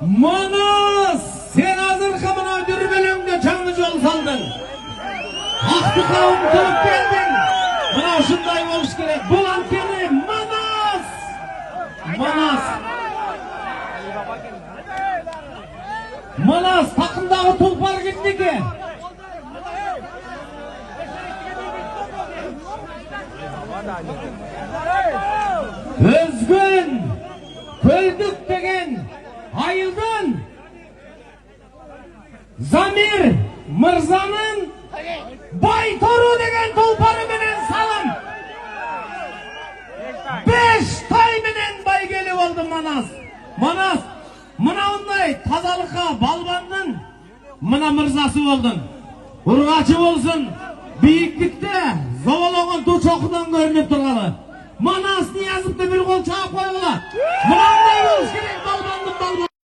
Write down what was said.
Manas, sen hazırkı mına dürbelöңde жаңы жол салдың. Ақтыққа ұмтылып келдің. Мына ушундай болуш керек. Бұл анткени Манас. Манас такымдагы Тұлпар кимдики? Өзгөн Көлдүк деген айылдын Замир Мырзанын Байтору деген Тұлпары менен салым 5 тай менен байгели болду Манас. Мынандай тазалыкка балбандын мына мырзасы болдун. Ургачы болсун, бийиктикте зобологон ту чокудан көрүнүп тургалы. Манас Ниязовду бир кол чаап койгула. Мынандай болуш керек балбандын